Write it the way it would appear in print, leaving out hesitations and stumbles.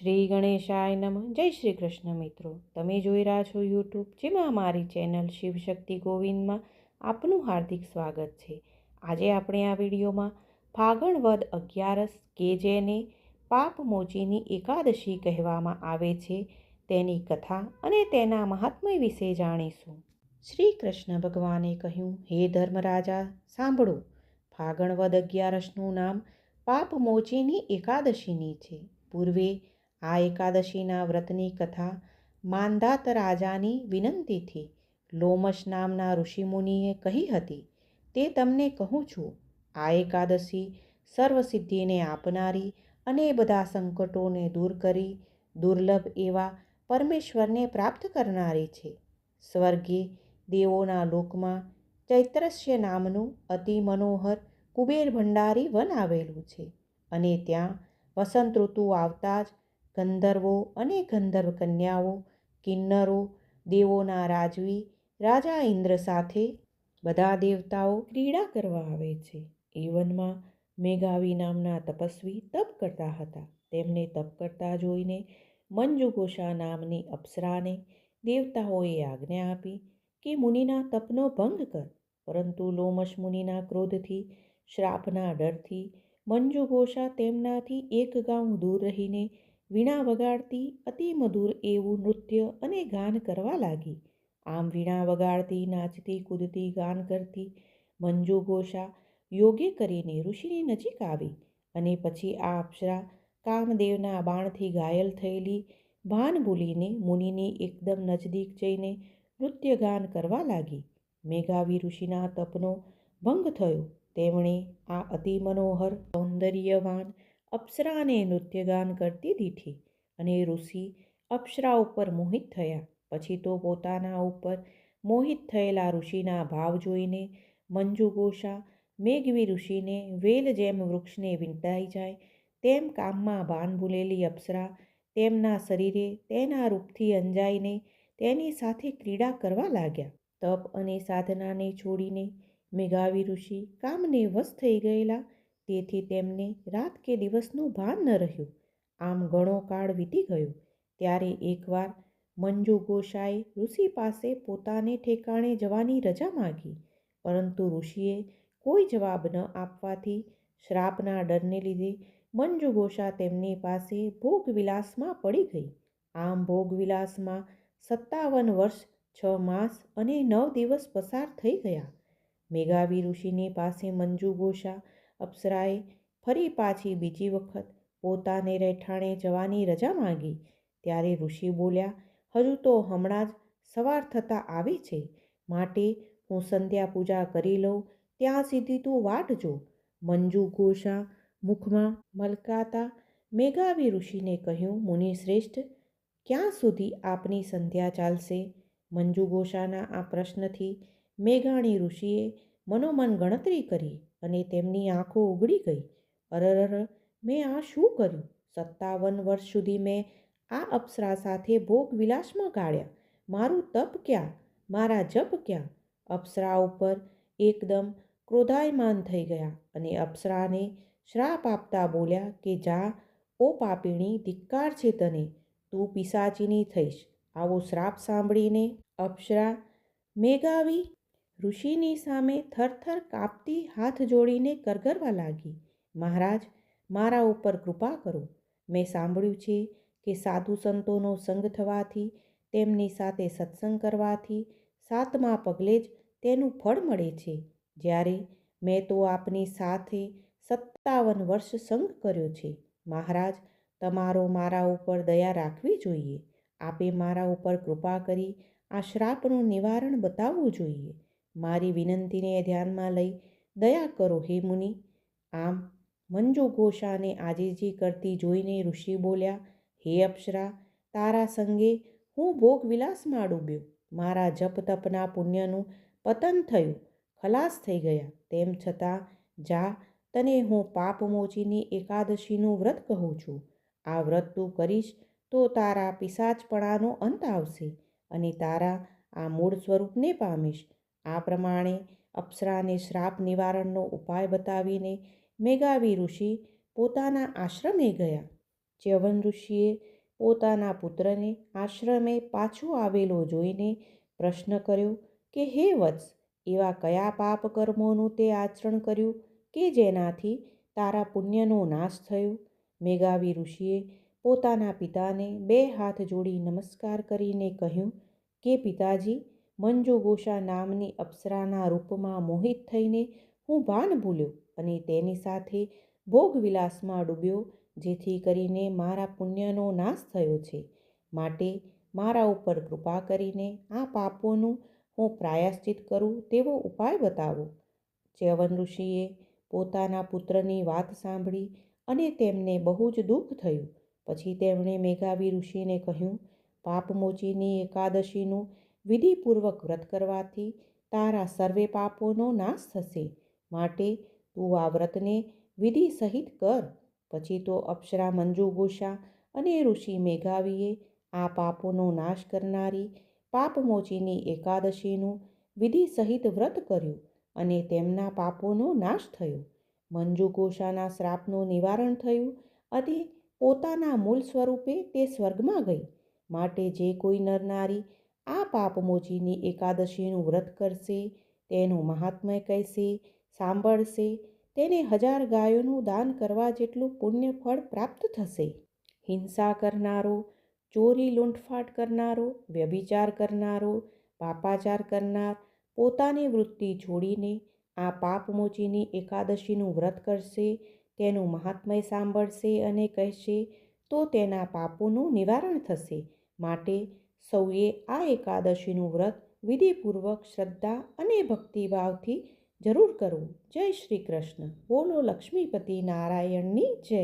શ્રી ગણેશાય નમઃ. જય શ્રી કૃષ્ણ મિત્રો. તમે જોઈ રહ્યા છો યુટ્યુબ, જેમાં મારી ચેનલ શિવશક્તિ ગોવિંદમાં આપનું હાર્દિક સ્વાગત છે. આજે આપણે આ વિડીયોમાં ફાગણ વદ 11 કે જેને પાપમોચીની એકાદશી કહેવામાં આવે છે તેની કથા અને તેના મહાત્મ્ય વિશે જાણીશું. શ્રી કૃષ્ણ ભગવાને કહ્યું, હે ધર્મરાજા, સાંભળો. ફાગણ વદ 11નું નામ પાપમોચીની એકાદશીની છે. પૂર્વે આ એકાદશીના વ્રતની કથા માંધાત રાજાની વિનંતીથી લોમશ નામના ઋષિમુનિએ કહી હતી. તે તમને કહું છું. આ એકાદશી સર્વસિદ્ધિને આપનારી અને બધા સંકટોને દૂર કરી દુર્લભ એવા પરમેશ્વરને પ્રાપ્ત કરનારી છે. સ્વર્ગે દેવોના લોકમાં ચૈત્રસ્ય નામનું અતિ મનોહર કુબેર ભંડારી વન આવેલું છે અને ત્યાં વસંત ઋતુ આવતા જ ગંધર્વો અને ગંધર્વ કન્યાઓ, કિન્નરો, દેવોના રાજવી રાજા ઇન્દ્ર સાથે બધા દેવતાઓ ક્રીડા કરવા આવે છે. એ વનમાં મેઘાવી નામના તપસ્વી તપ કરતા હતા. તેમને તપ કરતા જોઈને મંજુઘોષા નામની અપ્સરાને દેવતાઓએ આજ્ઞા આપી કે મુનિના તપનો ભંગ કર. પરંતુ લોમશ મુનિના ક્રોધથી, શ્રાપના ડરથી મંજુઘોષા તેમનાથી એક ગાઉં દૂર રહીને વીણા વગાડતી અતિ મધુર એવું નૃત્ય અને ગાન કરવા લાગી. આમ વીણા વગાડતી, નાચતી, કૂદતી, ગાન કરતી મંજુઘોષા યોગે કરીને ઋષિની નજીક આવી અને પછી આ અપ્સરા કામદેવના બાણથી ઘાયલ થયેલી ભાન ભૂલીને મુનિની એકદમ નજદીક જઈને નૃત્ય ગાન કરવા લાગી. મેઘાવી ઋષિના તપનો ભંગ થયો. તેમણે આ અતિ મનોહર સૌંદર્યવાન અપ્સરાને નૃત્યગાન કરતી દીઠી અને ઋષિ અપ્સરા ઉપર મોહિત થયા. પછી તો પોતાના ઉપર મોહિત થયેલા ઋષિના ભાવ જોઈને મંજુઘોષા મેઘવી ઋષિને વેલ જેમ વૃક્ષને વીંટાઈ જાય તેમ કામમાં ભાન ભૂલેલી અપ્સરા તેમના શરીરે તેના રૂપથી અંજાઈને તેની સાથે ક્રીડા કરવા લાગ્યા. તપ અને સાધનાને છોડીને મેઘાવી ઋષિ કામને વશ થઈ ગયેલા, તેથી તેમને રાત કે દિવસનું ભાન ન રહ્યું. આમ ઘણો કાળ વીતી ગયો. ત્યારે એકવાર મંજુઘોષાએ ઋષિ પાસે પોતાને ઠેકાણે જવાની રજા માગી, પરંતુ ઋષિએ કોઈ જવાબ ન આપવાથી શ્રાપના ડરને લીધે મંજુઘોષા તેમની પાસે ભોગવિલાસમાં પડી ગઈ. આમ ભોગવિલાસમાં 57 વર્ષ 6 માસ અને 9 દિવસ પસાર થઈ ગયા. મેઘાવી ઋષિની પાસે મંજુઘોષા અપ્સરાએ ફરી પાછી બીજી વખત પોતાને રહેઠાણે જવાની રજા માંગી. ત્યારે ઋષિ બોલ્યા, હજુ તો હમણાં જ સવાર થતાં આવી છે, માટે હું સંધ્યા પૂજા કરી લઉં ત્યાં સુધી તું વાટ જો. મંજુઘોષા મુખમાં મલકાતા મેઘાવી ઋષિને કહ્યું, મુનિ શ્રેષ્ઠ, ક્યાં સુધી આપની સંધ્યા ચાલશે? મંજુઘોષાના આ પ્રશ્નથી મેઘાણી ઋષિએ મનોમન ગણતરી કરી અને તેમની આંખો ઉઘડી ગઈ. અરર, મેં આ શું કર્યું? 57 વર્ષ સુધી મેં આ અપ્સરા સાથે ભોગવિલાસમાં ગાળ્યા. મારું તપ ક્યાં? મારા જપ ક્યાં? અપ્સરા ઉપર એકદમ ક્રોધાયમાન થઈ ગયા અને અપ્સરાને શ્રાપ આપતા બોલ્યા કે જા, ઓ પાપીણી, ધિક્કાર છે તને, તું પિશાચીની થઈશ. આવો શ્રાપ સાંભળીને અપ્સરા મેઘાવી ઋષિની સામે થરથર કાપતી હાથ જોડીને કરગરવા લાગી. મહારાજ, મારા ઉપર કૃપા કરો. મેં સાંભળ્યું છે કે સાધુ સંતોનો સંગ થવાથી, તેમની સાથે સત્સંગ કરવાથી 7મા પગલે જ તેનું ફળ મળે છે. જ્યારે મેં તો આપની સાથે 57 વર્ષ સંગ કર્યો છે. મહારાજ, તમારો મારા ઉપર દયા રાખવી જોઈએ. આપે મારા ઉપર કૃપા કરી આ શ્રાપનું નિવારણ બતાવવું જોઈએ. મારી વિનંતીને ધ્યાનમાં લઈ દયા કરો હે મુનિ. આમ મંજુઘોષાને આજીજી કરતી જોઈને ઋષિ બોલ્યા, હે અપ્સરા, તારા સંગે હું ભોગવિલાસમાં ડૂબ્યો. મારા જપ તપના પુણ્યનું પતન થયું, ખલાસ થઈ ગયા. તેમ છતાં જા, તને હું પાપમોચીની એકાદશીનું વ્રત કહું છું. આ વ્રત તું કરીશ તો તારા પિશાચપણાનો અંત આવશે અને તારા આ મૂળ સ્વરૂપને પામીશ. આ પ્રમાણે અપ્સરાને શ્રાપ નિવારણનો ઉપાય બતાવીને મેઘાવી ઋષિ પોતાના આશ્રમે ગયા. ચ્યવન ઋષિએ પોતાના પુત્રને આશ્રમે પાછો આવેલો જોઈને પ્રશ્ન કર્યો કે હે વત્સ, એવા કયા પાપ કર્મોનું તે આચરણ કર્યું કે જેનાથી તારા પુણ્યનો નાશ થયો? મેઘાવી ઋષિએ પોતાના પિતાને 2 હાથ જોડી નમસ્કાર કરીને કહ્યું કે પિતાજી, મંજુઘોષા નામની અપ્સરાના રૂપમાં મોહિત થઈને હું ભાન ભૂલ્યો અને તેની સાથે ભોગવિલાસમાં ડૂબ્યો, જેથી કરીને મારા પુણ્યનો નાશ થયો છે. માટે મારા ઉપર કૃપા કરીને આ પાપોનું હું પ્રાયશ્ચિત કરું તેવો ઉપાય બતાવો. ચ્યવન ઋષિએ પોતાના પુત્રની વાત સાંભળી અને તેમને બહુ જ દુઃખ થયું. પછી તેમણે મેઘાવી ઋષિને કહ્યું, પાપમોચીની એકાદશીનું વિધિપૂર્વક વ્રત કરવાથી તારા સર્વે પાપોનો નાશ થશે. માટે તું આ વ્રતને વિધિ સહિત કર. પછી તો અપ્સરા મંજુઘોષા અને ઋષિ મેઘાવીએ આ પાપોનો નાશ કરનારી પાપમોચીની એકાદશીનું વિધિ સહિત વ્રત કર્યું અને તેમના પાપોનો નાશ થયો. મંજુઘોષાના શ્રાપનું નિવારણ થયું અને પોતાના મૂળ સ્વરૂપે તે સ્વર્ગમાં ગઈ. માટે જે કોઈ નરનારી આ પાપમોચીની એકાદશીનું વ્રત કરશે, તેનું મહાત્મ્ય કહેશે, સાંભળશે, તેને 1000 ગાયોનું દાન કરવા જેટલું પુણ્ય ફળ પ્રાપ્ત થશે. હિંસા કરનારો, ચોરી લૂંટફાટ કરનારો, વ્યભિચાર કરનારો, પાપાચાર કરનાર પોતાની વૃત્તિ છોડીને આ પાપમોચીની એકાદશીનું વ્રત કરશે, તેનું મહાત્મ્ય સાંભળશે અને કહેશે તો તેના પાપોનું નિવારણ થશે. માટે સૌએ આ એકાદશીનું વ્રત વિધિપૂર્વક શ્રદ્ધા અને ભક્તિભાવથી જરૂર કરવું. જય શ્રી કૃષ્ણ. બોલો લક્ષ્મીપતિ નારાયણની જય.